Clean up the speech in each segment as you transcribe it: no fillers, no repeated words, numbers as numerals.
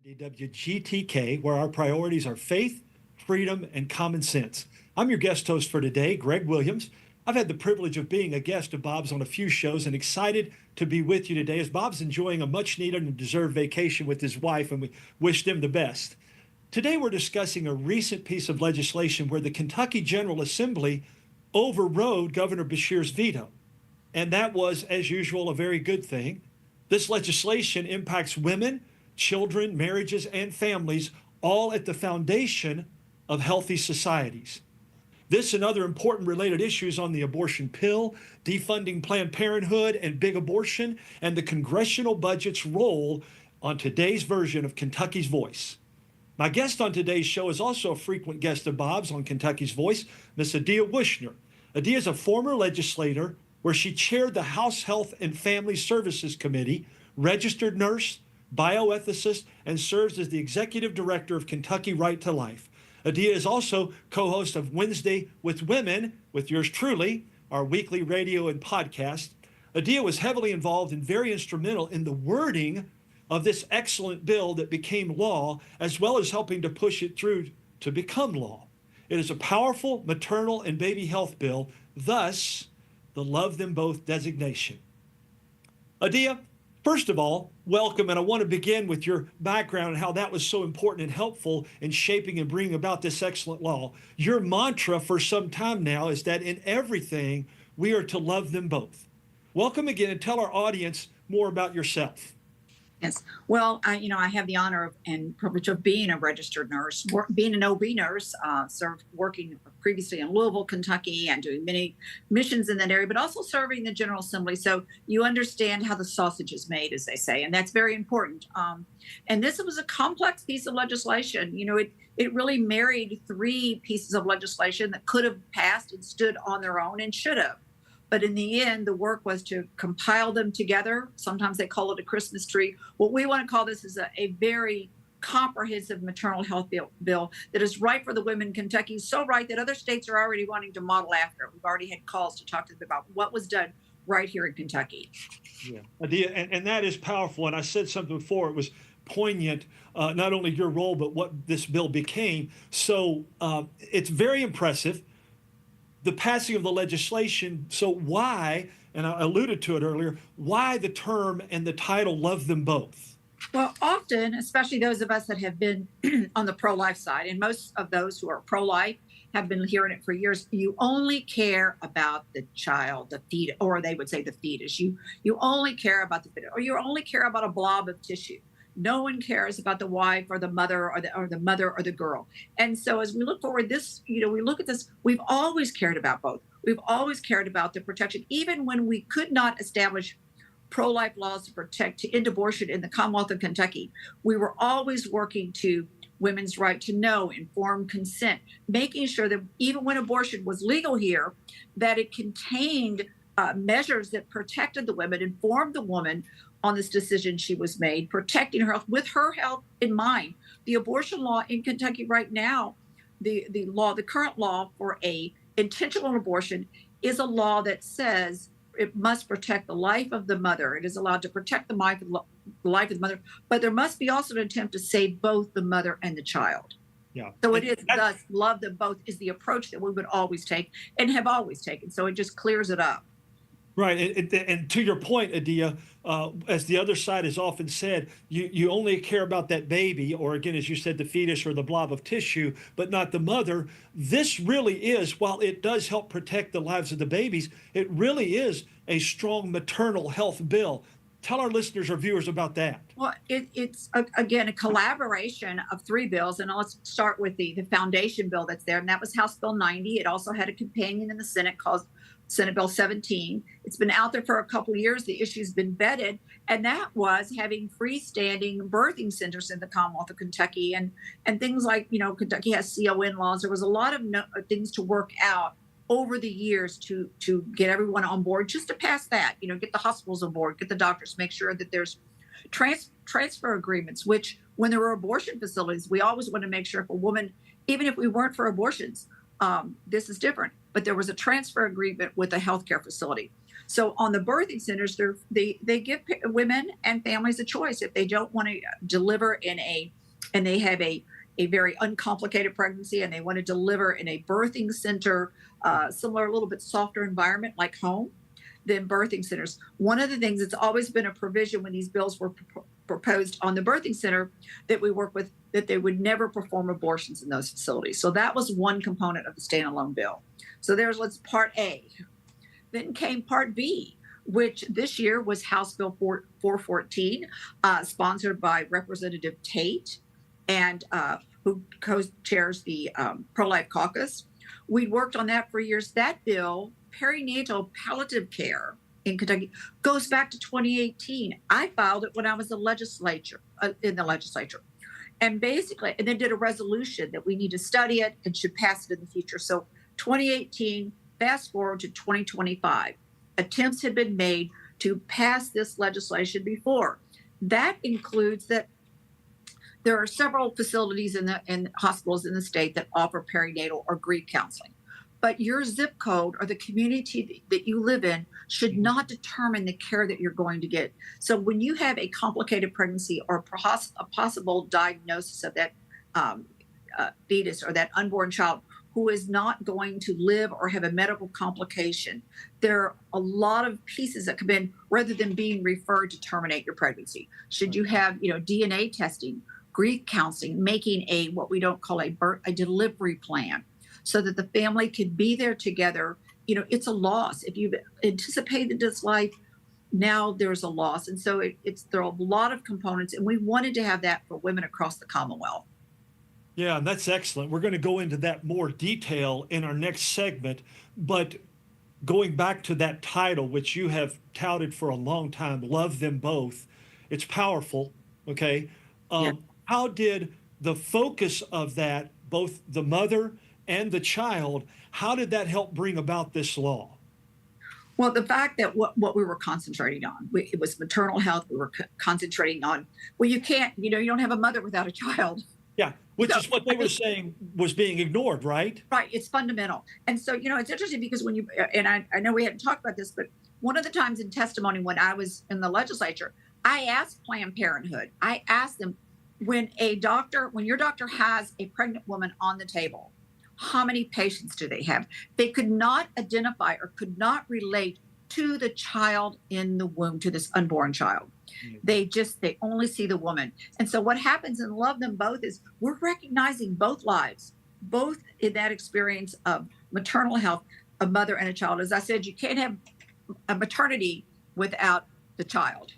WGTK, where our priorities are faith, freedom, and common sense. I'm your guest host for today, Greg Williams. I've had the privilege of being a guest of Bob's on a few shows and excited to be with you today as Bob's enjoying a much needed and deserved vacation with his wife, and we wish them the best. Today, we're discussing a recent piece of legislation where the Kentucky General Assembly overrode Governor Beshear's veto. And that was, as usual, a very good thing. This legislation impacts women, children, marriages, and families, all at the foundation of healthy societies. This and other important related issues on the abortion pill, defunding Planned Parenthood and big abortion, and the congressional budget's role on today's version of Kentucky's Voice. My guest on today's show is also a frequent guest of Bob's on Kentucky's Voice, Miss Adia Wushner. Adia is a former legislator where she chaired the House Health and Family Services Committee, registered nurse, bioethicist, and serves as the executive director of Kentucky Right to Life. Adia is also co-host of Wednesday with Women, with yours truly, our weekly radio and podcast. Adia was heavily involved and very instrumental in the wording of this excellent bill that became law, as well as helping to push it through to become law. It is a powerful maternal and baby health bill, thus the Love Them Both designation. Adia, first of all, welcome, and I want to begin with your background and how that was so important and helpful in shaping and bringing about this excellent law. Your mantra for some time now is that in everything, we are to love them both. Welcome again, and tell our audience more about yourself. Yes. Well, I have the honor and privilege of being a registered nurse, being an OB nurse, working previously in Louisville, Kentucky, and doing many missions in that area, but also serving the General Assembly. So you understand how the sausage is made, as they say, and that's very important. And this was a complex piece of legislation. It really married three pieces of legislation that could have passed and stood on their own and should have. But in the end, the work was to compile them together. Sometimes they call it a Christmas tree. What we want to call this is a very comprehensive maternal health bill that is right for the women in Kentucky. So right that other states are already wanting to model after. We've already had calls to talk to them about what was done right here in Kentucky. Yeah, Adia, and that is powerful. And I said something before, it was poignant, not only your role, but what this bill became. So it's very impressive. The passing of the legislation. So why, and I alluded to it earlier, why the term and the title Love Them Both? Well, often, especially those of us that have been on the pro-life side, and most of those who are pro-life have been hearing it for years, you only care about the child, the fetus, or they would say the fetus. You only care about the fetus, or you only care about a blob of tissue. No one cares about the wife or the mother or the mother or the girl. And so as we look forward, we look at this, we've always cared about both. We've always cared about the protection, even when we could not establish pro-life laws to end abortion in the Commonwealth of Kentucky. We were always working to women's right to know, informed consent, making sure that even when abortion was legal here, that it contained measures that protected the women, informed the woman on this decision she was made, protecting her health with her health in mind. The abortion law in Kentucky right now, the current law for a intentional abortion is a law that says it must protect the life of the mother. It is allowed to protect the life of the mother, but there must be also an attempt to save both the mother and the child. Yeah. So it is thus love them both is the approach that we would always take and have always taken. So it just clears it up. Right. And to your point, Adia, as the other side has often said, you only care about that baby, or again, as you said, the fetus or the blob of tissue, but not the mother. This really is, while it does help protect the lives of the babies, it really is a strong maternal health bill. Tell our listeners or viewers about that. Well, it's again, a collaboration of three bills. And let's start with the foundation bill that's there. And that was House Bill 90. It also had a companion in the Senate called Senate Bill 17. It's been out there for a couple of years. The issue's been vetted, and that was having freestanding birthing centers in the Commonwealth of Kentucky, and things like, Kentucky has CON laws. There was a lot of things to work out over the years to get everyone on board, just to pass that, get the hospitals on board, get the doctors, make sure that there's transfer agreements, which when there were abortion facilities, we always want to make sure if a woman, even if we weren't for abortions, this is different, but there was a transfer agreement with a healthcare facility. So on the birthing centers, they give women and families a choice. If they don't want to deliver in a and they have a very uncomplicated pregnancy, and they want to deliver in a birthing center, similar, a little bit softer environment like home than birthing centers. One of the things that's always been a provision when these bills were proposed on the birthing center that we work with, that they would never perform abortions in those facilities. So that was one component of the standalone bill. So let's part A. Then came part B, which this year was House Bill 414, sponsored by Representative Tate, and who co-chairs the pro-life caucus. We'd worked on that for years. That bill, perinatal palliative care in Kentucky, goes back to 2018. I filed it when I was in the legislature, and basically, and then did a resolution that we need to study it and should pass it in the future. So 2018, fast forward to 2025, attempts had been made to pass this legislation before. That includes that there are several facilities in hospitals in the state that offer perinatal or grief counseling. But your zip code or the community that you live in should not determine the care that you're going to get. So when you have a complicated pregnancy or a possible diagnosis of that fetus or that unborn child who is not going to live or have a medical complication, there are a lot of pieces that come in rather than being referred to terminate your pregnancy. Should you have, DNA testing, grief counseling, making what we don't call a delivery plan, so that the family could be there together. It's a loss. If you've anticipated this life, now there's a loss. And so there are a lot of components, and we wanted to have that for women across the Commonwealth. Yeah, and that's excellent. We're going to go into that more detail in our next segment. But going back to that title, which you have touted for a long time, Love Them Both, it's powerful, okay? Yeah. How did the focus of that, both the mother and the child, how did that help bring about this law? Well, the fact that what we were concentrating on, it was maternal health. We were concentrating on, well, you can't, you don't have a mother without a child. Yeah, which is what they were saying was being ignored, right? Right. It's fundamental. And so, it's interesting because when and I know we hadn't talked about this, but one of the times in testimony when I was in the legislature, I asked Planned Parenthood, I asked them, when your doctor has a pregnant woman on the table, how many patients do they have? They could not identify or could not relate to the child in the womb, to this unborn child. They only see the woman. And so what happens in Love Them Both is we're recognizing both lives, both in that experience of maternal health, a mother and a child. As I said, you can't have a maternity without the child.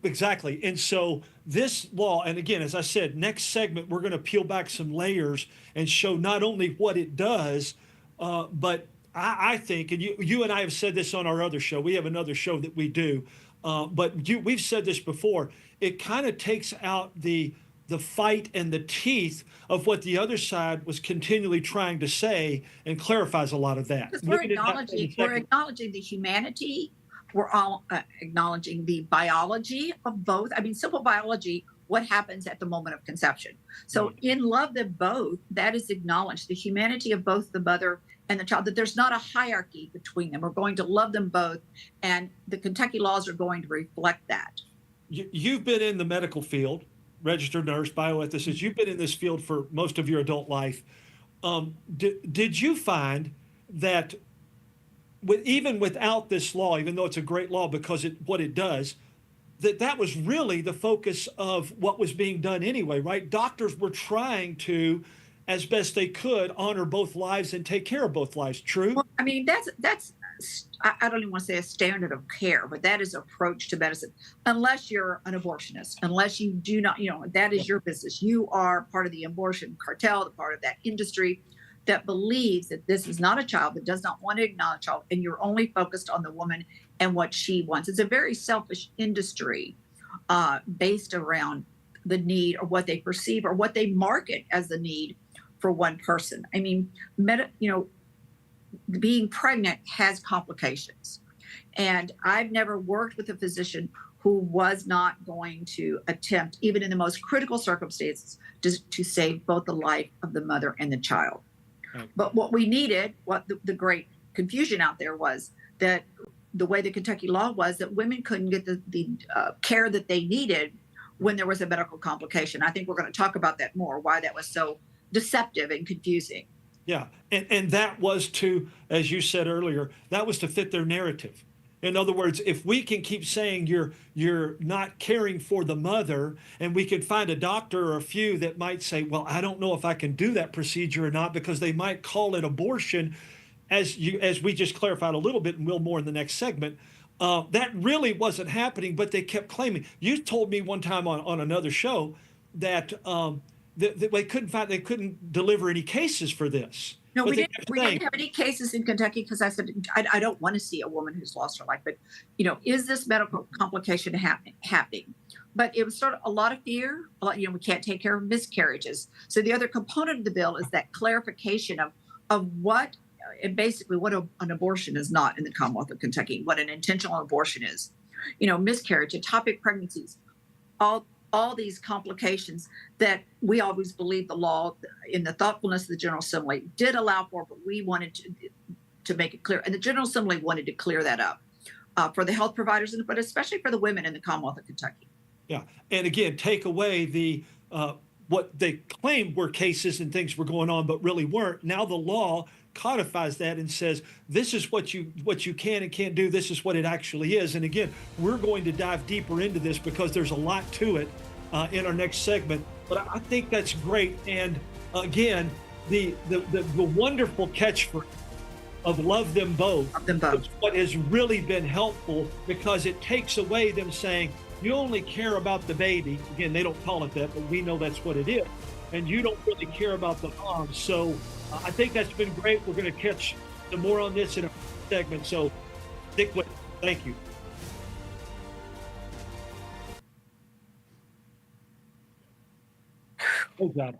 Exactly. And so this law, and again, as I said, next segment, we're going to peel back some layers and show not only what it does, but I think, and you and I have said this on our other show, we have another show that we do, but we've said this before, it kind of takes out the fight and the teeth of what the other side was continually trying to say and clarifies a lot of that. Because we're acknowledging the humanity. We're all acknowledging the biology of both. I mean, simple biology, what happens at the moment of conception. So in Love Them Both, that is acknowledged, the humanity of both the mother and the child, that there's not a hierarchy between them. We're going to love them both, and the Kentucky laws are going to reflect that. You've been in the medical field, registered nurse, bioethicist. You've been in this field for most of your adult life. Did you find that even without this law, even though it's a great law because what it does, that was really the focus of what was being done anyway, right? Doctors were trying to, as best they could, honor both lives and take care of both lives. True? Well, I mean, that's I don't even want to say a standard of care, but that is approach to medicine. Unless you're an abortionist, unless you do not, that is your business. You are part of the abortion cartel, the part of that industry that believes that this is not a child, that does not want to acknowledge a child, and you're only focused on the woman and what she wants. It's a very selfish industry based around the need or what they perceive or what they market as the need for one person. I mean, being pregnant has complications. And I've never worked with a physician who was not going to attempt, even in the most critical circumstances, to save both the life of the mother and the child. Okay. But what we needed, what the great confusion out there was that the way the Kentucky law was that women couldn't get the care that they needed when there was a medical complication. I think we're going to talk about that more, why that was so deceptive and confusing. Yeah. And that was to, as you said earlier, that was to fit their narrative. In other words, if we can keep saying you're not caring for the mother, and we can find a doctor or a few that might say, well, I don't know if I can do that procedure or not, because they might call it abortion, as we just clarified a little bit, and we'll more in the next segment. That really wasn't happening, but they kept claiming. You told me one time on another show that that they couldn't deliver any cases for this. No, But we they didn't. kept We saying, didn't have any cases in Kentucky because I said I don't want to see a woman who's lost her life. But is this medical complication happening? But it was sort of a lot of fear. A lot, we can't take care of miscarriages. So the other component of the bill is that clarification of what and basically what an abortion is not in the Commonwealth of Kentucky, what an intentional abortion is. Miscarriage, ectopic pregnancies, all these complications that we always believe the law, in the thoughtfulness of the General Assembly, did allow for, but we wanted to make it clear. And the General Assembly wanted to clear that up for the health providers, but especially for the women in the Commonwealth of Kentucky. yeah. And again, take away the what they claimed were cases and things were going on, but really weren't. Now the law codifies that and says this is what you can and can't do. This is what it actually is. And again, we're going to dive deeper into this because there's a lot to it in our next segment. But I think that's great. And again, the wonderful catchphrase of "love them both" Love them both. is what has really been helpful, because it takes away them saying you only care about the baby. Again, they don't call it that, but we know that's what it is. And you don't really care about the mom. So I think that's been great. We're going to catch some more on this in a segment. So stick with it. Thank you. Oh, God.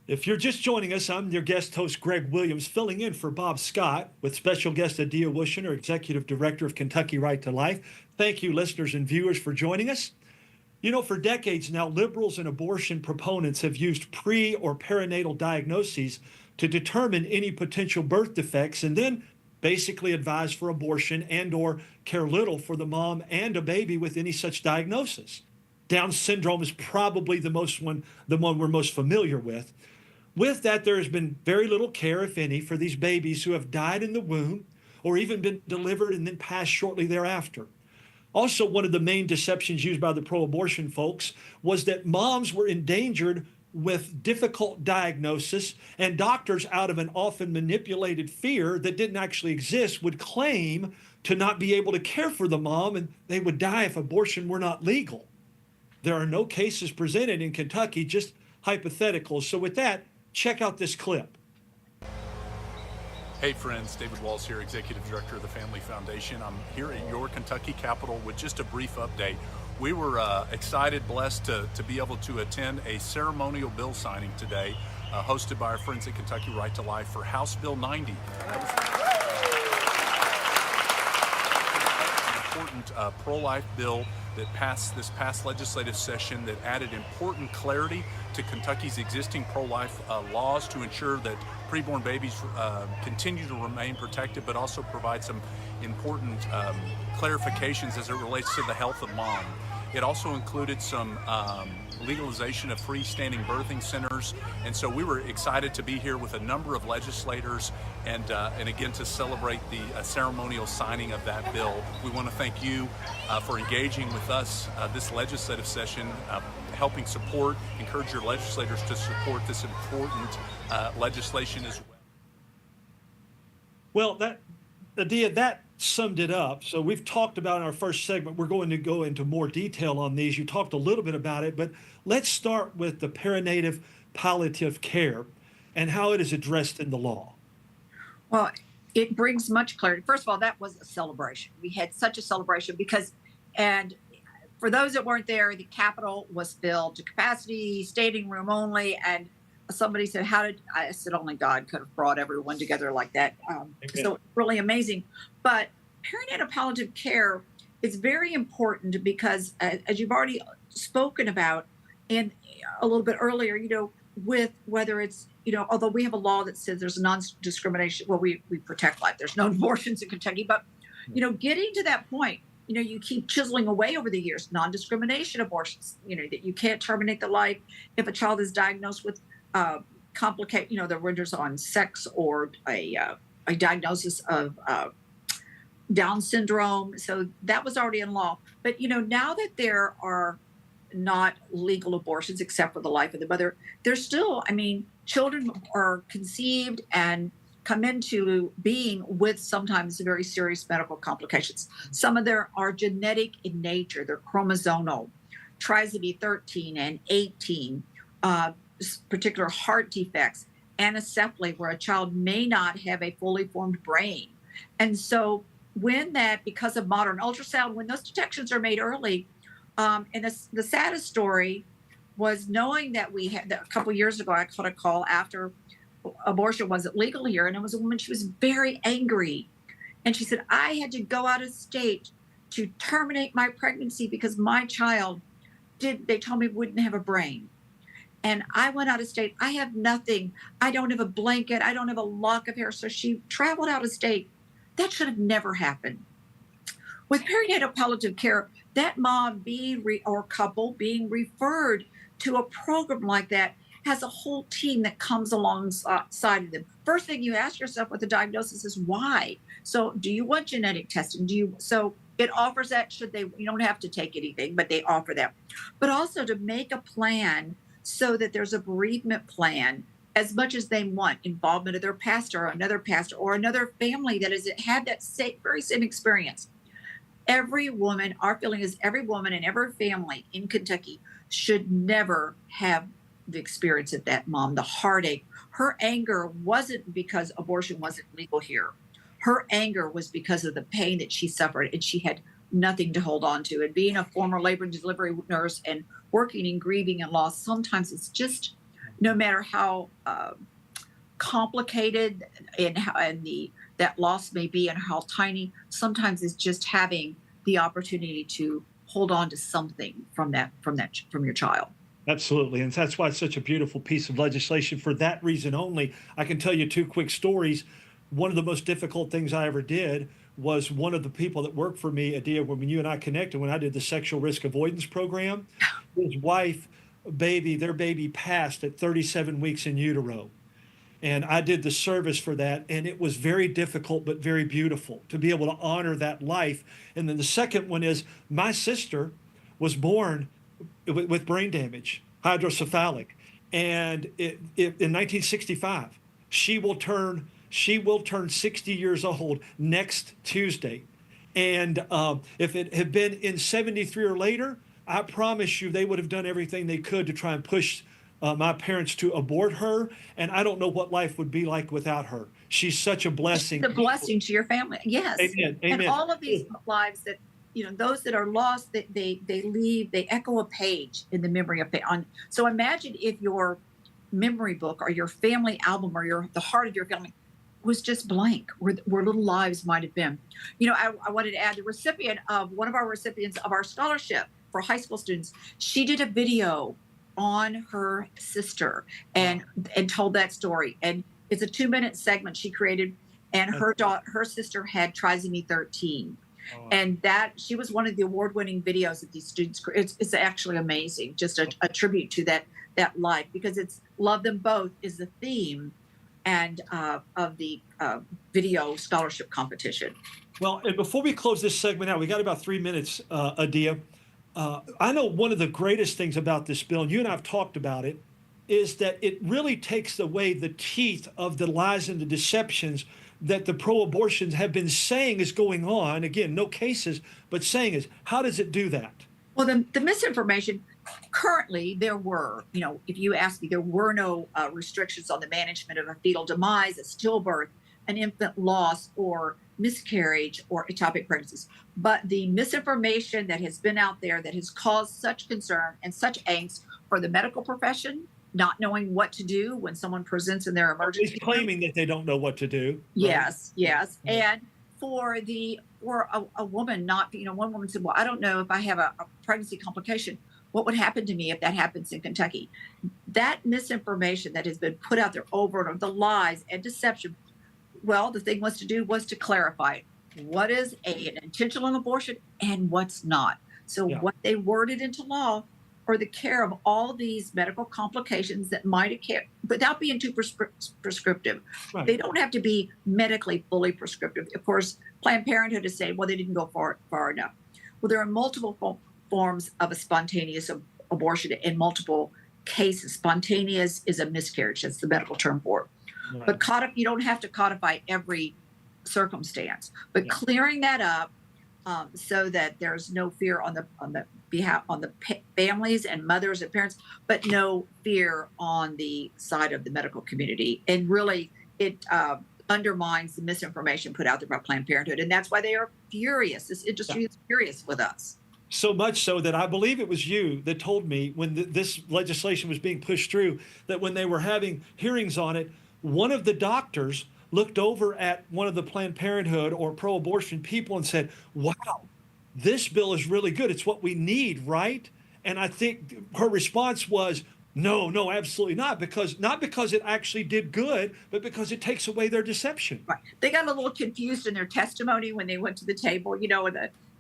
If you're just joining us, I'm your guest host, Greg Williams, filling in for Bob Scott with special guest Adia Wushner, Executive Director of Kentucky Right to Life. Thank you, listeners and viewers, for joining us. For decades now, liberals and abortion proponents have used pre or perinatal diagnoses to determine any potential birth defects, and then basically advise for abortion and or care little for the mom and a baby with any such diagnosis. Down syndrome is probably the one we're most familiar with. With that, there has been very little care, if any, for these babies who have died in the womb or even been delivered and then passed shortly thereafter. Also, one of the main deceptions used by the pro-abortion folks was that moms were endangered with difficult diagnosis, and doctors, out of an often manipulated fear that didn't actually exist, would claim to not be able to care for the mom, and they would die if abortion were not legal. There are no cases presented in Kentucky, just hypotheticals. So with that, check out this clip. Hey friends, David Walls here, Executive Director of the Family Foundation. I'm here at your Kentucky Capitol with just a brief update. We were excited, blessed to be able to attend a ceremonial bill signing today, hosted by our friends at Kentucky Right to Life for House Bill 90. Important pro-life bill that passed this past legislative session that added important clarity to Kentucky's existing pro-life laws to ensure that preborn babies continue to remain protected, but also provide some important clarifications as it relates to the health of mom. It also included some legalization of freestanding birthing centers, and so we were excited to be here with a number of legislators and again to celebrate the ceremonial signing of that bill. We want to thank you for engaging with us this legislative session, helping encourage your legislators to support this important legislation as well. Well, that summed it up. So we've talked about in our first segment, we're going to go into more detail on these. You talked a little bit about it, but let's start with the perinatal palliative care and how it is addressed in the law. Well, it brings much clarity. First of all, that was a celebration. We had such a celebration and for those that weren't there, the Capitol was filled to capacity, standing room only, and somebody said, I said, only God could have brought everyone together like that. So really amazing. But perinatal palliative care is very important because, as you've already spoken about, and a little bit earlier, with whether it's, although we have a law that says there's non-discrimination, well, we protect life. There's no abortions in Kentucky, but, getting to that point, you keep chiseling away over the years, non-discrimination abortions, that you can't terminate the life if a child is diagnosed with the renders on sex or a diagnosis of Down syndrome. So that was already in law. But, now that there are not legal abortions except for the life of the mother, there's still, children are conceived and come into being with sometimes very serious medical complications. Some of them are genetic in nature. They're chromosomal, trisomy 13 and 18, particular heart defects, anencephaly, where a child may not have a fully formed brain. And so because of modern ultrasound, when those detections are made early, and the saddest story was knowing that we had, a couple years ago, I got a call after abortion wasn't legal here, and it was a woman, she was very angry. And she said, I had to go out of state to terminate my pregnancy because my child they told me wouldn't have a brain. And I went out of state. I have nothing. I don't have a blanket. I don't have a lock of hair. So she traveled out of state. That should have never happened. With perinatal palliative care, that mom or couple being referred to a program like that has a whole team that comes alongside of them. First thing you ask yourself with the diagnosis is why. So do you want genetic testing? So it offers that you don't have to take anything, but they offer that. But also to make a plan so that there's a bereavement plan as much as they want, involvement of their pastor or another family that has had that very same experience. Every woman, our feeling is every woman and every family in Kentucky should never have the experience of that mom, the heartache. Her anger wasn't because abortion wasn't legal here. Her anger was because of the pain that she suffered, and she had nothing to hold on to. And being a former labor and delivery nurse and working in grieving and loss, sometimes it's just, no matter how complicated that loss may be and how tiny, sometimes it's just having the opportunity to hold on to something from your child. Absolutely. And that's why it's such a beautiful piece of legislation. For that reason only, I can tell you two quick stories. One of the most difficult things I ever did was one of the people that worked for me, Adia, when you and I connected, when I did the sexual risk avoidance program, his wife, their baby passed at 37 weeks in utero. And I did the service for that. And it was very difficult, but very beautiful to be able to honor that life. And then the second one is my sister was born with brain damage, hydrocephalic. And in 1965, she will turn 60 years old next Tuesday. And if it had been in 73 or later, I promise you they would have done everything they could to try and push my parents to abort her. And I don't know what life would be like without her. She's such a blessing. The blessing to your family. Yes. Amen. And Amen. all of these lives that, those that are lost, that they leave, they echo a page in the memory of on. So imagine if your memory book or your family album or the heart of your family was just blank, where little lives might have been. I wanted to add the recipient of one of our recipients of our scholarship for high school students. She did a video on her sister and told that story. And it's a 2-minute segment she created. And her sister had trisomy 13. And that she was one of the award-winning videos that these students. It's actually amazing. Just a tribute to that life, because it's love them both is the theme and of the video scholarship competition. Well, and before we close this segment out, we got about 3 minutes, Adia. I know one of the greatest things about this bill, and you and I have talked about it, is that it really takes away the teeth of the lies and the deceptions that the pro-abortions have been saying is going on. Again, no cases, but saying is. How does it do that? Well, the misinformation, currently there were, if you ask me, there were no restrictions on the management of a fetal demise, a stillbirth, an infant loss, or miscarriage, or ectopic pregnancies. But the misinformation that has been out there that has caused such concern and such angst for the medical profession, not knowing what to do when someone presents in their emergency He's claiming that they don't know what to do. Right? Yes, yes. Yeah. And for a woman not, one woman said, well, I don't know if I have a pregnancy complication. What would happen to me if that happens in Kentucky? That misinformation that has been put out there over and over, the lies and deception. Well, the thing was to clarify what is an intentional abortion and what's not. So what they worded into law for the care of all these medical complications that might occur without being too prescriptive. Right. They don't have to be medically fully prescriptive. Of course, Planned Parenthood is saying, well, they didn't go far enough. Well, there are multiple forms of a spontaneous abortion in multiple cases. Spontaneous is a miscarriage. That's the medical term for it. Right. But you don't have to codify every circumstance. But clearing that up so that there's no fear on the families and mothers and parents, but no fear on the side of the medical community. And really, it undermines the misinformation put out there by Planned Parenthood. And that's why they are furious. This industry is furious with us. So much so that I believe it was you that told me when this legislation was being pushed through, that when they were having hearings on it, one of the doctors looked over at one of the Planned Parenthood or pro-abortion people and said, wow, this bill is really good. It's what we need, right? And I think her response was, no, absolutely not. Not because it actually did good, but because it takes away their deception. Right. They got a little confused in their testimony when they went to the table,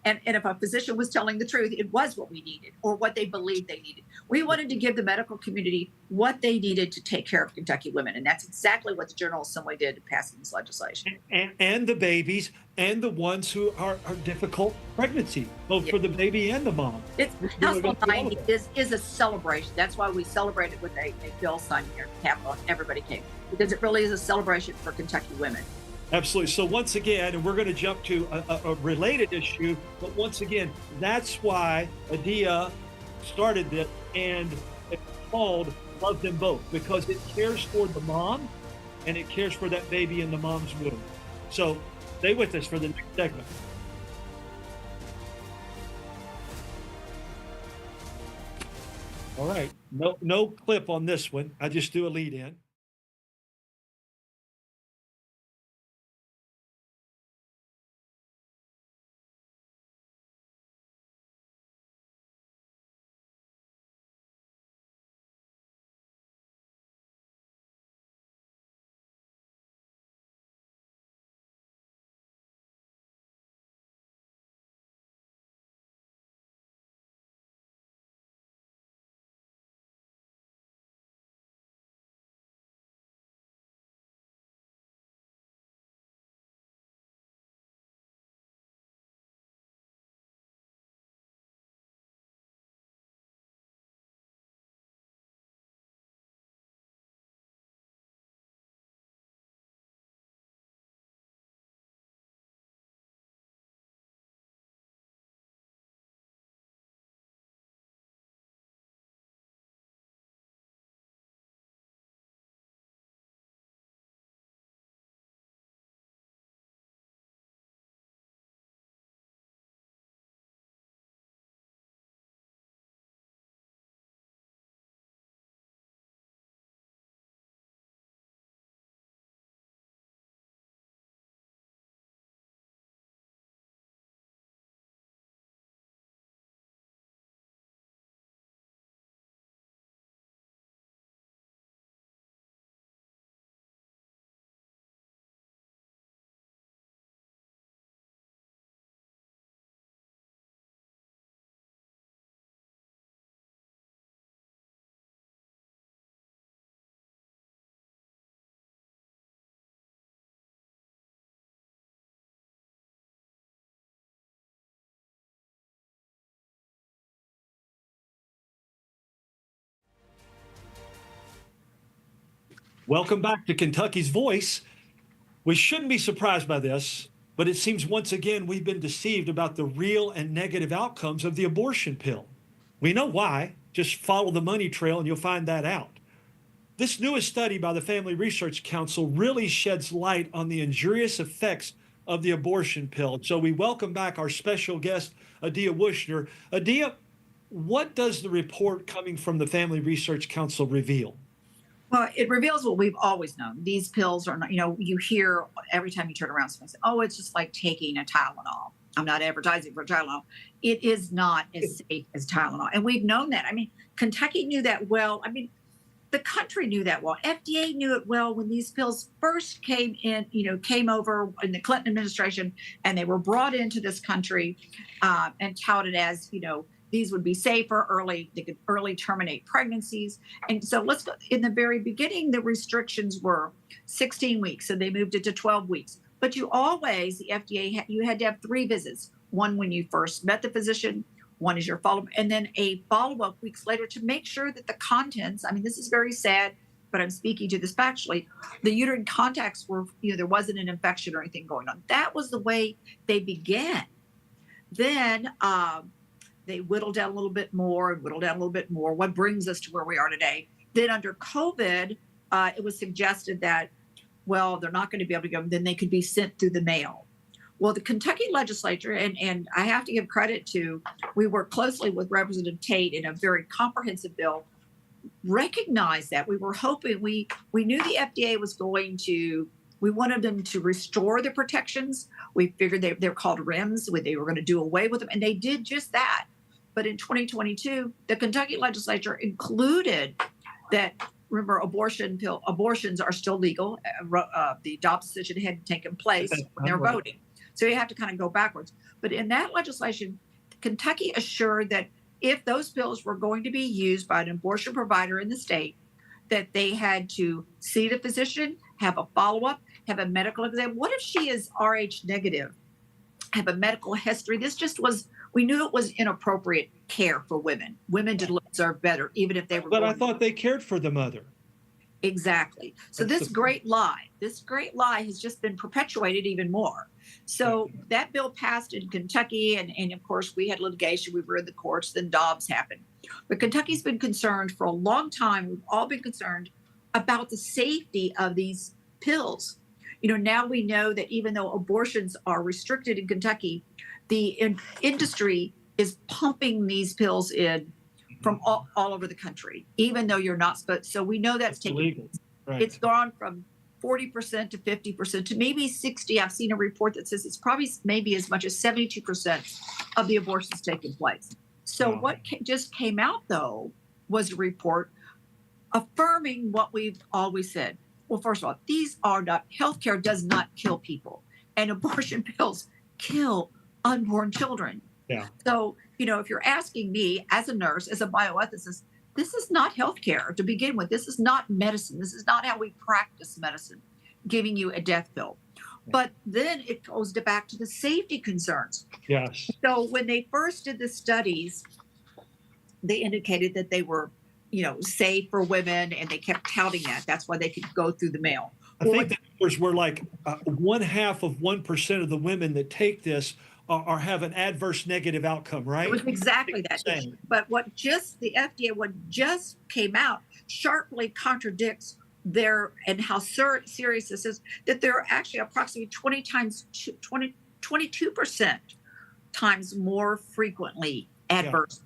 and if a physician was telling the truth, it was what we needed or what they believed they needed. We wanted to give the medical community what they needed to take care of Kentucky women. And that's exactly what the General Assembly did in passing this legislation. And the babies and the ones who are difficult pregnancy, both for the baby and the mom. House Bill 90 is a celebration. That's why we celebrated with a bill signed here at the Capitol. Everybody came because it really is a celebration for Kentucky women. Absolutely. So once again, and we're going to jump to a related issue, but once again, that's why Adia started this, and it's called Love Them Both, because it cares for the mom and it cares for that baby in the mom's womb. So stay with us for the next segment. All right. No clip on this one. I just do a lead in. Welcome back to Kentucky's Voice. We shouldn't be surprised by this, but it seems once again we've been deceived about the real and negative outcomes of the abortion pill. We know why. Just follow the money trail and you'll find that out. This newest study by the Family Research Council really sheds light on the injurious effects of the abortion pill. So we welcome back our special guest, Adia Wushner. Adia, what does the report coming from the Family Research Council reveal? Well, it reveals what we've always known. These pills are not, you hear every time you turn around, someone say, oh, it's just like taking a Tylenol. I'm not advertising for Tylenol. It is not as safe as Tylenol. And we've known that. I mean, Kentucky knew that well. I mean, the country knew that well. FDA knew it well when these pills first came in, came over in the Clinton administration, and they were brought into this country and touted as, these would be safer, they could early terminate pregnancies. And so let's go. In the very beginning, the restrictions were 16 weeks, so they moved it to 12 weeks. But the FDA, you had to have 3 visits. One when you first met the physician, one is your follow-up, and then a follow-up weeks later to make sure that the contents, I mean, this is very sad, but I'm speaking to this factually, the uterine contacts were, there wasn't an infection or anything going on. That was the way they began. Then, they whittled down a little bit more and whittled down a little bit more. What brings us to where we are today? Then under COVID, it was suggested that, well, they're not going to be able to go, then they could be sent through the mail. Well, the Kentucky legislature, and I have to give credit to, we worked closely with Representative Tate in a very comprehensive bill, recognized that. We were hoping, we knew the FDA was going to, we wanted them to restore the protections. We figured they're called REMS, they were going to do away with them, and they did just that. But in 2022, the Kentucky legislature included that, remember, abortions are still legal. The Dobbs decision hadn't taken place when they're voting. So you have to kind of go backwards. But in that legislation, Kentucky assured that if those pills were going to be used by an abortion provider in the state, that they had to see the physician, have a follow-up, have a medical exam. What if she is Rh negative, have a medical history? This just was, we knew it was inappropriate care for women. Women deserve better, even if they were. But I thought they cared for the mother. Exactly. So this great lie has just been perpetuated even more. So that bill passed in Kentucky, and of course we had litigation. We were in the courts. Then Dobbs happened. But Kentucky's been concerned for a long time. We've all been concerned about the safety of these pills. Now we know that even though abortions are restricted in Kentucky, the industry is pumping these pills in from all over the country, even though you're not supposed. So we know that's taking illegal. Right. It's gone from 40% to 50% to maybe 60. I've seen a report that says it's probably maybe as much as 72% of the abortions taking place. So what just came out, though, was a report affirming what we've always said. Well, first of all, these are not, healthcare does not kill people, and abortion pills kill unborn children. Yeah. So, if you're asking me as a nurse, as a bioethicist, this is not healthcare to begin with. This is not medicine. This is not how we practice medicine, giving you a death pill. But then it goes back to the safety concerns. Yes. So when they first did the studies, they indicated that they were, safe for women, and they kept touting that. That's why they could go through the mail. I think the numbers were like 0.5% of the women that take this are have an adverse negative outcome, right? It was exactly that. But what just came out sharply contradicts and how serious this is, that there are actually approximately 22% times more frequently adverse.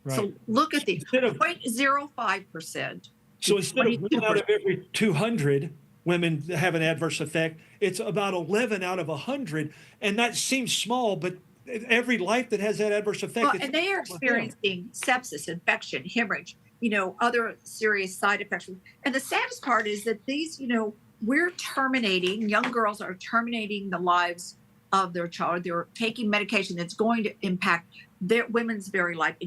Right. So look at the 0.05%. So instead of 1 out of every 200 women that have an adverse effect, it's about 11 out of 100. And that seems small, but every life that has that adverse effect. Well, and they are experiencing sepsis, infection, hemorrhage, other serious side effects. And the saddest part is that these, young girls are terminating the lives of their child. They're taking medication that's going to impact their women's very life,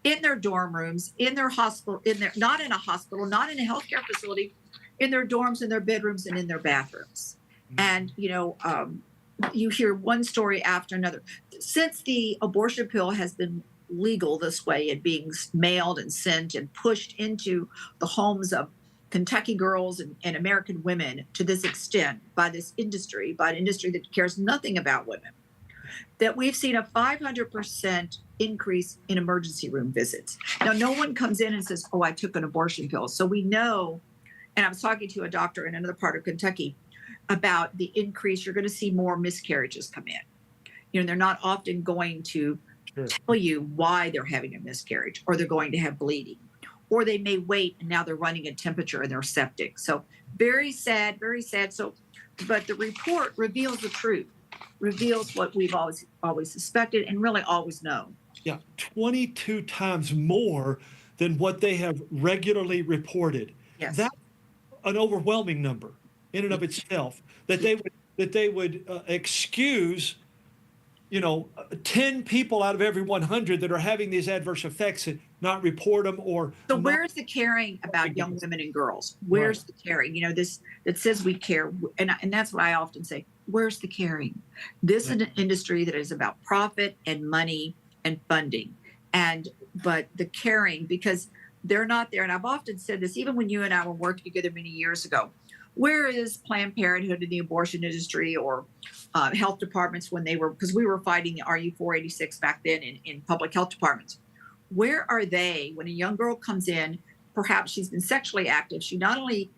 in their dorm rooms, in their hospital, not in a hospital, not in a healthcare facility, in their dorms, in their bedrooms, and in their bathrooms. And, you hear one story after another. Since the abortion pill has been legal this way and being mailed and sent and pushed into the homes of Kentucky girls and American women to this extent by this industry, by an industry that cares nothing about women, that we've seen a 500% increase in emergency room visits. Now, no one comes in and says, oh, I took an abortion pill. So we know, and I was talking to a doctor in another part of Kentucky about the increase. You're going to see more miscarriages come in. They're not often going to tell you why they're having a miscarriage, or they're going to have bleeding, or they may wait and now they're running a temperature and they're septic. So very sad, very sad. So, but the report reveals the truth, reveals what we've always suspected and really always known. Yeah, 22 times more than what they have regularly reported. Yes. That's an overwhelming number in and of itself, that they would excuse 10 people out of every 100 that are having these adverse effects and not report them. Or so where's the caring about young women and girls? Where's the caring? This that says we care, and that's what I often say. Where's the caring? This is an industry that is about profit and money and funding, but the caring, because they're not there. And I've often said this, even when you and I were working together many years ago. Where is Planned Parenthood in the abortion industry, or health departments when because we were fighting the RU 486 back then in public health departments? Where are they when a young girl comes in, perhaps she's been sexually active, she not only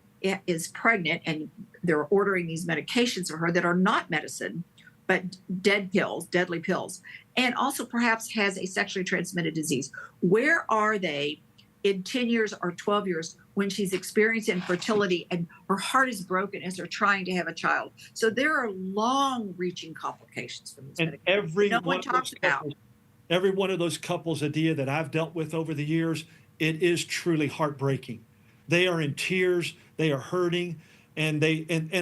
is pregnant and they're ordering these medications for her that are not medicine, but deadly pills, and also perhaps has a sexually transmitted disease. Where are they in 10 years or 12 years when she's experiencing infertility and her heart is broken as they're trying to have a child? So there are long-reaching complications from this. And every one of those couples, Adia, that I've dealt with over the years, it is truly heartbreaking. They are in tears, they are hurting, and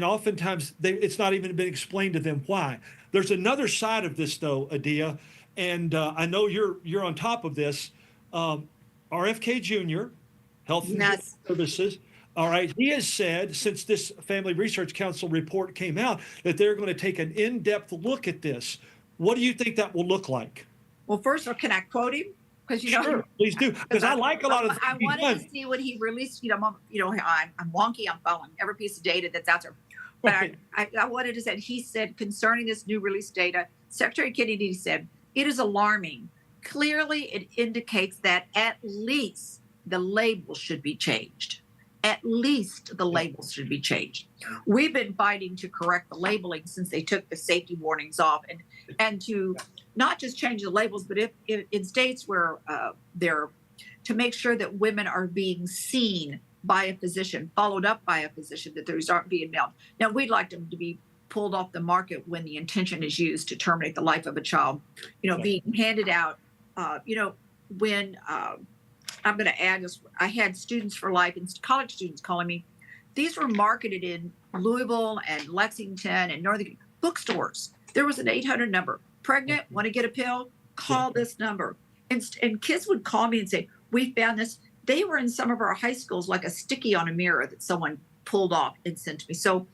oftentimes it's not even been explained to them why. There's another side of this, though, Adia, and I know you're on top of this. RFK Jr., Health and Human Services. All right. He has said, since this Family Research Council report came out, that they're going to take an in-depth look at this. What do you think that will look like? Well, first, can I quote him? Because sure, please do. Because I like a lot of. I wanted to see what he released. I'm wonky. I'm following every piece of data that's out there. But I wanted to say, he said concerning this new release data, Secretary Kennedy said, it is alarming. Clearly, it indicates that at least the label should be changed. At least the labels should be changed. We've been fighting to correct the labeling since they took the safety warnings off, and to not just change the labels, but if in states where they're to make sure that women are being seen by a physician, followed up by a physician, that those aren't being mailed. Now, we'd like them to be pulled off the market when the intention is used to terminate the life of a child, being handed out. When I'm going to add this, I had Students for Life and college students calling me. These were marketed in Louisville and Lexington and northern bookstores. There was an 800 number. Pregnant, want to get a pill? Call this number. And kids would call me and say, we found this. They were in some of our high schools like a sticky on a mirror that someone pulled off and sent to me. So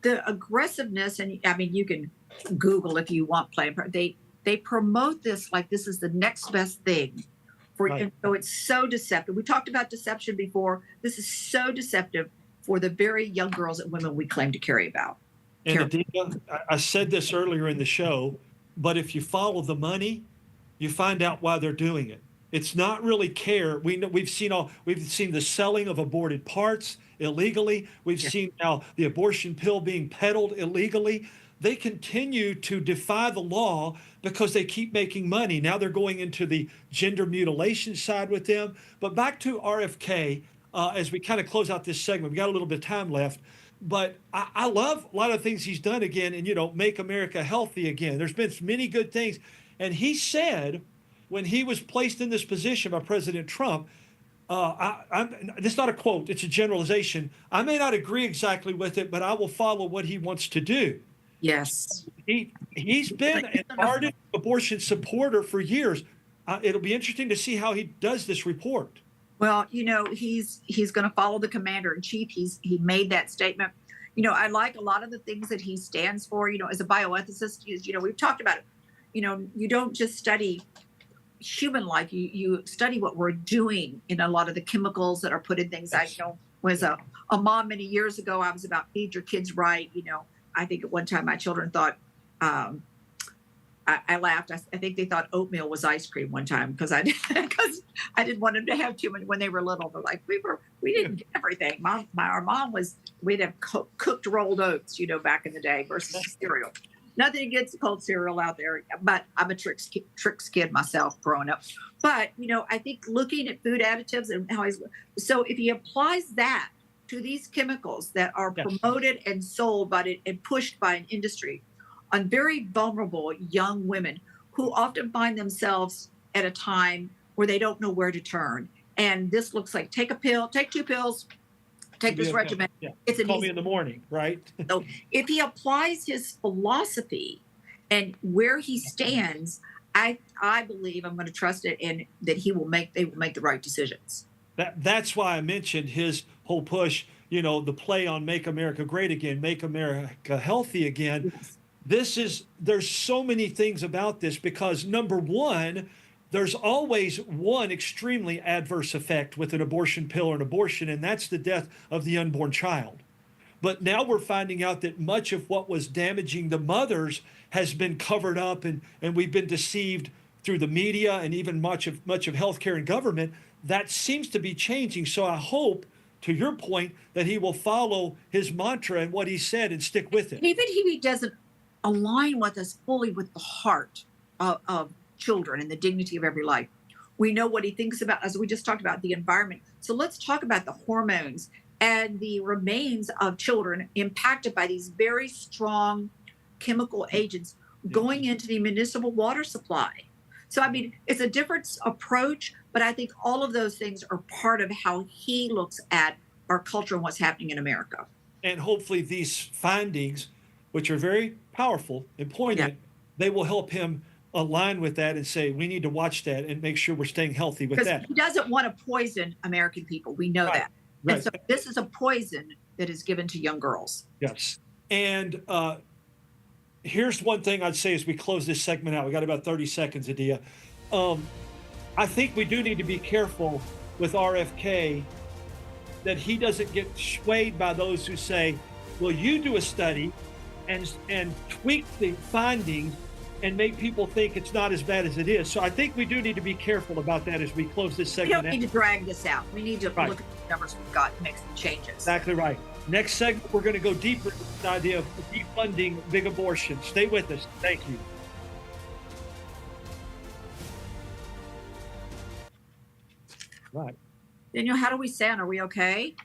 the aggressiveness, and I mean, you can Google if you want Planned Parenthood. They promote this like this is the next best thing. And so it's so deceptive. We talked about deception before. This is so deceptive for the very young girls and women we claim to care about. And Adia, I said this earlier in the show, but if you follow the money, you find out why they're doing it. It's not really care. We've seen the selling of aborted parts illegally. We've seen now the abortion pill being peddled illegally. They continue to defy the law because they keep making money. Now they're going into the gender mutilation side with them. But back to RFK, as we kind of close out this segment, we got a little bit of time left. But I love a lot of things he's done again, and make America healthy again. There's been many good things. And he said when he was placed in this position by President Trump, this is not a quote, it's a generalization. I may not agree exactly with it, but I will follow what he wants to do. Yes. He's been an ardent abortion supporter for years. It'll be interesting to see how he does this report. Well, he's going to follow the commander in chief. He made that statement. I like a lot of the things that he stands for. As a bioethicist, we've talked about it. You don't just study human life. You study what we're doing in a lot of the chemicals that are put in things. Yes. was a mom many years ago. I was about feed your kids right. I think at one time my children thought, I laughed. I think they thought oatmeal was ice cream one time because because I didn't want them to have too much when they were little. But like we Yeah. didn't get everything. Our mom was we'd have cooked rolled oats, back in the day versus cereal. Nothing against cold cereal out there, but I'm a tricks kid myself growing up. But I think looking at food additives and how he's so if he applies that to these chemicals that are Yes. promoted and sold by it and pushed by an industry on very vulnerable young women who often find themselves at a time where they don't know where to turn. And this looks like take a pill, take two pills, You'll take be this okay. regimen. Yeah. It's an Call me easy. in the morning, right? So if he applies his philosophy and where he stands, I believe I'm going to trust it and that they will make the right decisions. That's why I mentioned his whole push, the play on make America great again, make America healthy again. Yes. There's so many things about this because number one, there's always one extremely adverse effect with an abortion pill or an abortion, and that's the death of the unborn child. But now we're finding out that much of what was damaging the mothers has been covered up, and we've been deceived through the media and even much of healthcare and government. That seems to be changing. So I hope, to your point, that he will follow his mantra and what he said and stick with it. Even if he doesn't align with us fully with the heart of children and the dignity of every life, we know what he thinks about, as we just talked about, the environment. So let's talk about the hormones and the remains of children impacted by these very strong chemical agents going into the municipal water supply. So, I mean, it's a different approach, but I think all of those things are part of how he looks at our culture and what's happening in America. And hopefully these findings, which are very powerful and Yeah. poignant, they will help him align with that and say we need to watch that and make sure we're staying healthy with Because that. he doesn't want to poison American people. We know Right. that. And Right. so this is a poison that is given to young girls. Yes. And here's one thing I'd say as we close this segment out. We got about 30 seconds, Adia. Um, I think we do need to be careful with RFK that he doesn't get swayed by those who say, well, you do a study and tweak the findings and make people think it's not as bad as it is. So I think we do need to be careful about that as we close this We segment don't need to drag this out. We need to Right. look at the numbers we've got and make some changes. Exactly right. Next segment, we're going to go deeper into this idea of defunding big abortion. Stay with us. Thank you. Right. Daniel, how do we sound? Are we okay?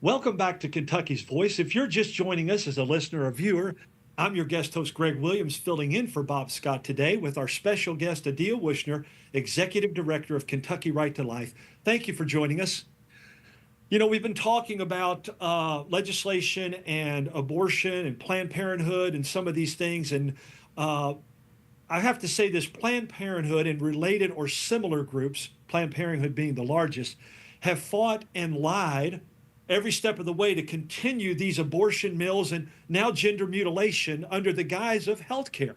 Welcome back to Kentucky's Voice. If you're just joining us as a listener or viewer, I'm your guest host, Greg Williams, filling in for Bob Scott today with our special guest, Adia Wushner, Executive Director of Kentucky Right to Life. Thank you for joining us. You know, we've been talking about legislation and abortion and Planned Parenthood and some of these things. And I have to say this, Planned Parenthood and related or similar groups, Planned Parenthood being the largest, have fought and lied every step of the way to continue these abortion mills and now gender mutilation under the guise of health care.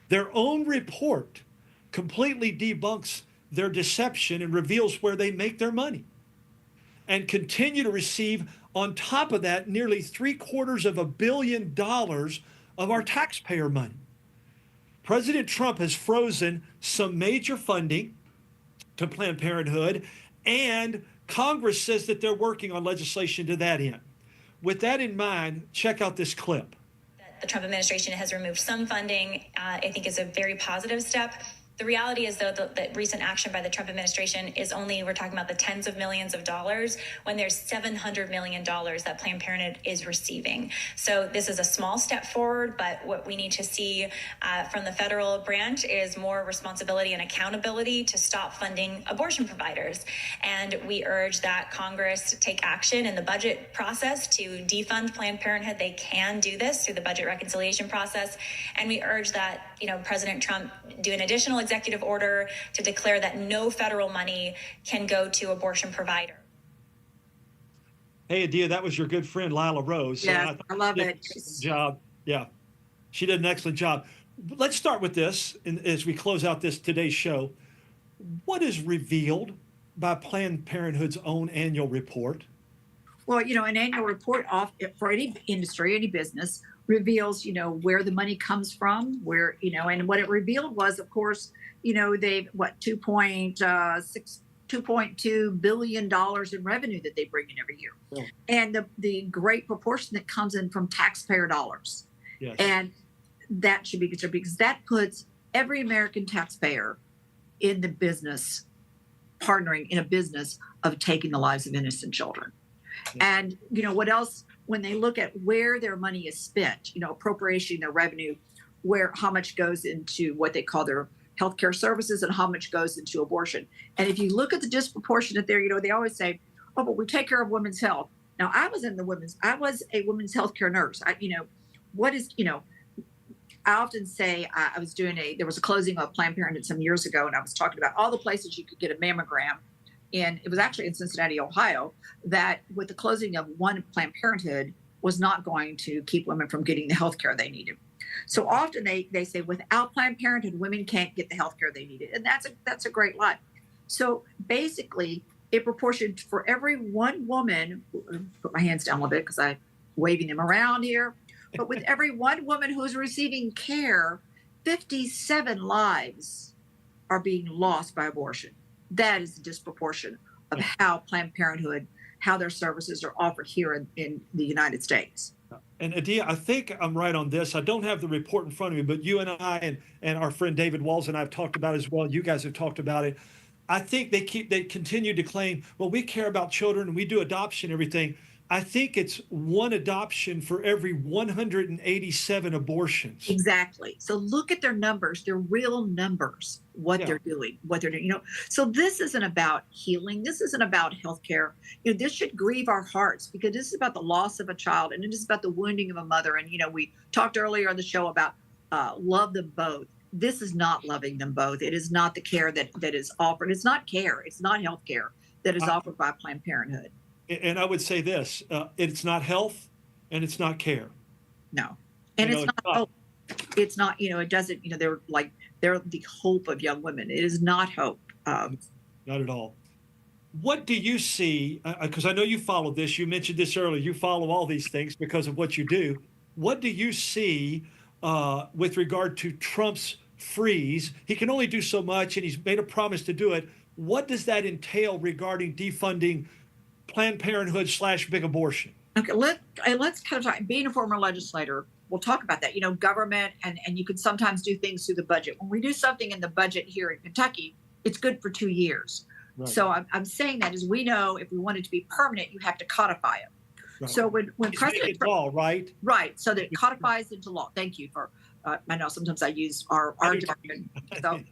Their own report completely debunks their deception and reveals where they make their money and continue to receive, on top of that, nearly $750 million of our taxpayer money. President Trump has frozen some major funding to Planned Parenthood, and Congress says that they're working on legislation to that end. With that in mind, check out this clip. The Trump administration has removed some funding, I think is a very positive step. The reality is, though, that recent action by the Trump administration is only, we're talking about the tens of millions of dollars when there's $700 million that Planned Parenthood is receiving. So this is a small step forward, but what we need to see from the federal branch is more responsibility and accountability to stop funding abortion providers. And we urge that Congress take action in the budget process to defund Planned Parenthood. They can do this through the budget reconciliation process. And we urge that, President Trump do an additional executive order to declare that no federal money can go to abortion provider. Hey, Adia, that was your good friend, Lila Rose. Yeah, I love it. Job. Yeah, she did an excellent job. Let's start with this as we close out today's show. What is revealed by Planned Parenthood's own annual report? Well, an annual report for any industry, any business, reveals, where the money comes from, and what it revealed was, of course, they've $2.2 billion in revenue that they bring in every year. Yeah. And the great proportion that comes in from taxpayer dollars. Yes. And that should be considered, because that puts every American taxpayer in the business, partnering in a business of taking the lives of innocent children. Yeah. And, what else? When they look at where their money is spent, appropriation, their revenue, how much goes into what they call their healthcare services and how much goes into abortion. And if you look at the disproportionate there, they always say, oh, but we take care of women's health. Now, I was a women's healthcare nurse. I often say there was a closing of Planned Parenthood some years ago, and I was talking about all the places you could get a mammogram. And it was actually in Cincinnati, Ohio, that with the closing of one Planned Parenthood was not going to keep women from getting the health care they needed. So often they say without Planned Parenthood, women can't get the health care they needed. And that's a great lie. So basically, it proportioned for every one woman, put my hands down a little bit because I'm waving them around here, but with every one woman who's receiving care, 57 lives are being lost by abortion. That is the disproportion of how Planned Parenthood, how their services are offered here in the United States. And Adia, I think I'm right on this. I don't have the report in front of me, but you and I and our friend David Walls and I have talked about it as well. You guys have talked about it. I think they continue to claim, well, we care about children and we do adoption, everything. I think it's one adoption for every 187 abortions. Exactly. So look at their numbers, their real numbers, they're doing, what they're doing. So this isn't about healing. This isn't about healthcare. This should grieve our hearts, because this is about the loss of a child, and it is about the wounding of a mother. And, we talked earlier on the show about love them both. This is not loving them both. It is not the care that is offered. It's not care. It's not healthcare that is offered by Planned Parenthood. And I would say this, it's not health and it's not care. No. And it's not hope. It's not, it doesn't, they're the hope of young women. It is not hope. Not at all. What do you see, because I know you follow this, you mentioned this earlier, you follow all these things because of what you do. What do you see with regard to Trump's freeze? He can only do so much, and he's made a promise to do it. What does that entail regarding defunding Planned Parenthood / big abortion? Okay, let's kind of talk. Being a former legislator, we'll talk about that. Government, and you can sometimes do things through the budget. When we do something in the budget here in Kentucky, it's good for 2 years. Right. So I'm saying that, as we know, if we want it to be permanent, you have to codify it. Right. So when It's make President it law, right? right, so that it codifies into law. Thank you for. I know sometimes I use our I do too. jargon.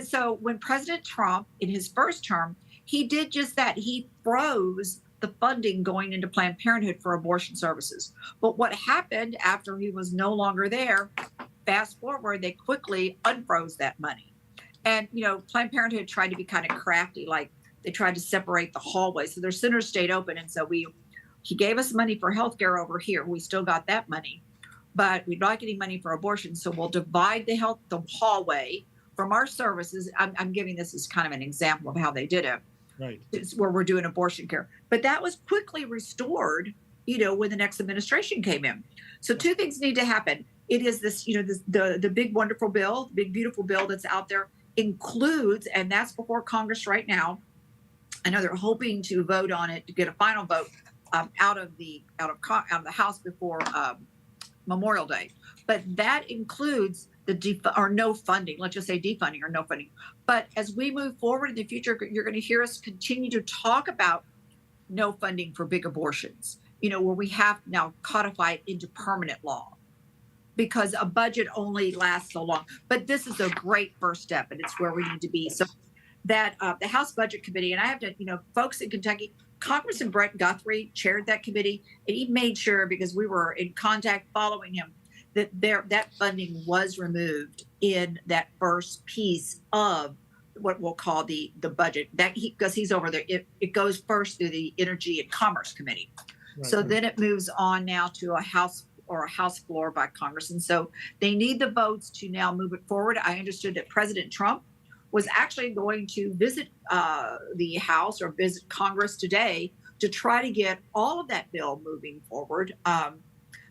So when President Trump in his first term, he did just that. He froze the funding going into Planned Parenthood for abortion services. But what happened after he was no longer there? Fast forward, they quickly unfroze that money. And Planned Parenthood tried to be kind of crafty, like they tried to separate the hallway, so their centers stayed open. And so he gave us money for healthcare over here. We still got that money, but we'd not getting money for abortion. So we'll divide the hallway from our services. I'm giving this as kind of an example of how they did it. Right. It's where we're doing abortion care. But that was quickly restored, when the next administration came in. So two things need to happen. It is this, the big, wonderful bill, big, beautiful bill that's out there includes, and that's before Congress right now. I know they're hoping to vote on it to get a final vote out of the House before Memorial Day, but that includes or no funding. Let's just say defunding or no funding. But as we move forward in the future, you're going to hear us continue to talk about no funding for big abortions. Where we have now codified into permanent law, because a budget only lasts so long. But this is a great first step, and it's where we need to be. So that the House Budget Committee, and I have to, folks in Kentucky. Congressman Brett Guthrie chaired that committee, and he made sure, because we were in contact following him, that funding was removed in that first piece of what we'll call the budget. Because he's over there, it goes first through the Energy and Commerce Committee. Right. So then it moves on now to a House floor by Congress, and so they need the votes to now move it forward. I understood that President Trump was actually going to visit the House or visit Congress today to try to get all of that bill moving forward,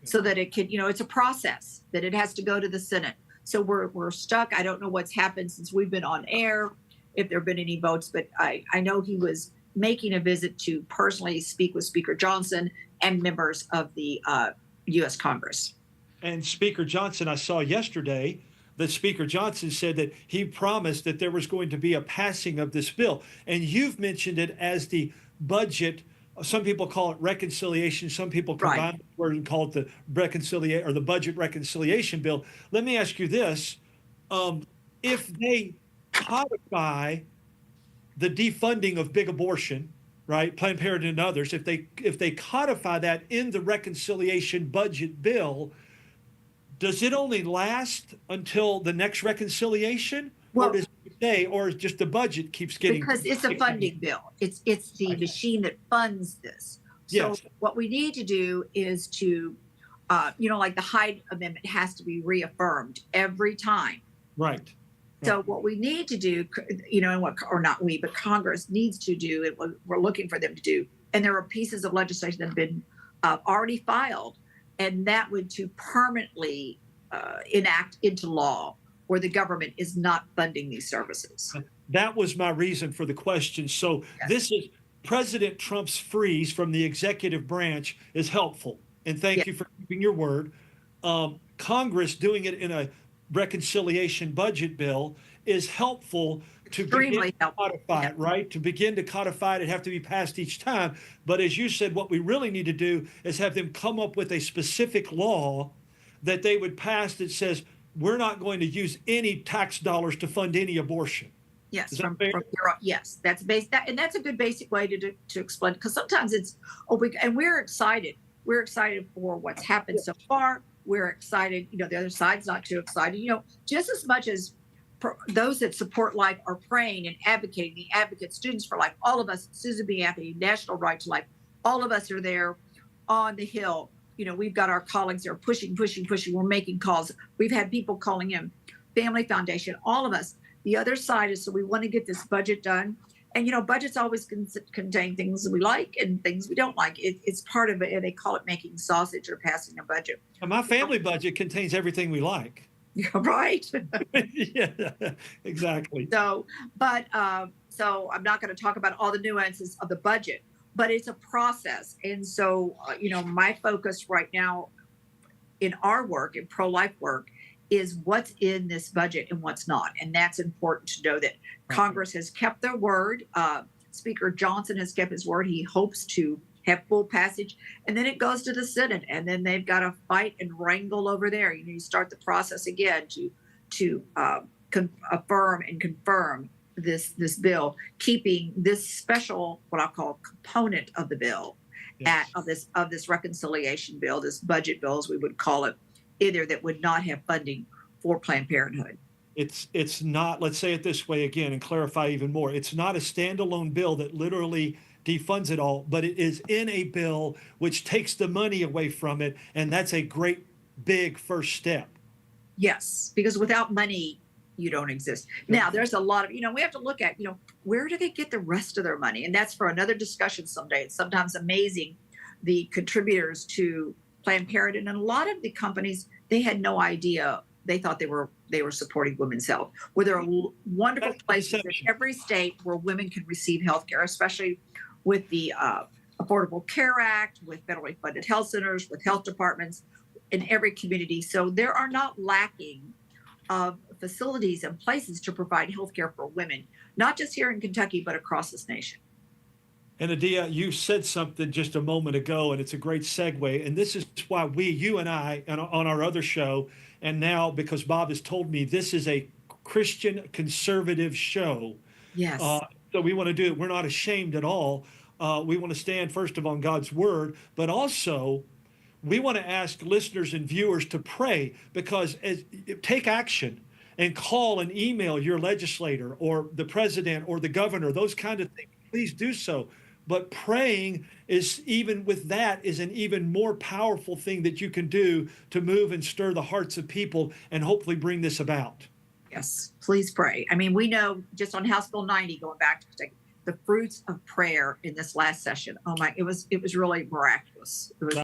so that it could, it's a process that it has to go to the Senate. So we're stuck. I don't know what's happened since we've been on air, if there have been any votes, but I know he was making a visit to personally speak with Speaker Johnson and members of the U.S. Congress. And Speaker Johnson, I saw yesterday that Speaker Johnson said that he promised that there was going to be a passing of this bill. And you've mentioned it as the budget. Some people call it reconciliation. Some people combine the word and call it the reconciliation or the budget reconciliation bill. Let me ask you this. If they codify the defunding of big abortion, right, Planned Parenthood and others, if they codify that in the reconciliation budget bill, does it only last until the next reconciliation, or does it stay, or just the budget keeps getting? Because it's a funding bill. It's the machine that funds this. So yes. What we need to do is to, like the Hyde Amendment has to be reaffirmed every time. Right. So what we need to do, or not we, but Congress needs to do, and we're looking for them to do, and there are pieces of legislation that have been already filed, and that would to permanently enact into law where the government is not funding these services. That was my reason for the question. So yes. This is President Trump's freeze from the executive branch is helpful. And thank you for keeping your word. Congress doing it in a reconciliation budget bill is helpful to begin to codify it, right? To begin to codify it, it'd have to be passed each time. But as you said, what we really need to do is have them come up with a specific law that they would pass that says, we're not going to use any tax dollars to fund any abortion. Yes, yes, that's and that's a good basic way to explain, because sometimes it's and we're excited. We're excited for what's happened so far. We're excited. The other side's not too excited. Just as much as those that support life are praying and advocating, the advocates, Students for Life, all of us, Susan B. Anthony, National Right to Life, all of us are there on the Hill. We've got our colleagues that are pushing. We're making calls. We've had people calling in, Family Foundation, all of us. The other side is, so we want to get this budget done. And, budgets always contain things we like and things we don't like. It's part of it. They call it making sausage or passing a budget. My family budget contains everything we like. Yeah, right. Yeah, exactly. So I'm not going to talk about all the nuances of the budget, but it's a process. And so, my focus right now in our work, in pro-life work, is what's in this budget and what's not. And that's important to know that Congress has kept their word. Speaker Johnson has kept his word. He hopes to have full passage, and then it goes to the Senate, and then they've got to fight and wrangle over there. You start the process again to affirm and confirm this bill, keeping this special, what I'll call, component of the bill, Yes. of this reconciliation bill, this budget bill, as we would call it, either that would not have funding for Planned Parenthood. It's not, let's say it this way again and clarify even more. It's not a standalone bill that literally defunds it all, but it is in a bill which takes the money away from it. And that's a great big first step. Yes, because without money, you don't exist. Now, there's a lot of, we have to look at, where do they get the rest of their money? And that's for another discussion someday. It's sometimes amazing, the contributors to Planned Parenthood, and a lot of the companies, they had no idea. They thought they were supporting women's health. Where there are wonderful places in every state where women can receive health care, especially with the Affordable Care Act, with federally funded health centers, with health departments in every community. So there are not lacking of facilities and places to provide health care for women, not just here in Kentucky, but across this nation. And Adia, you said something just a moment ago, and it's a great segue. And this is why you and I, on our other show, and now because Bob has told me this is a Christian conservative show. Yes. So we want to do it. We're not ashamed at all. We want to stand first of on God's word, but also we want to ask listeners and viewers to pray, because take action and call and email your legislator or the president or the governor, those kind of things. Please do so. But praying is, even with that, is an even more powerful thing that you can do to move and stir the hearts of people and hopefully bring this about. Yes, please pray. I mean, we know just on House Bill 90, going back to the fruits of prayer in this last session. Oh my, it was really miraculous. It was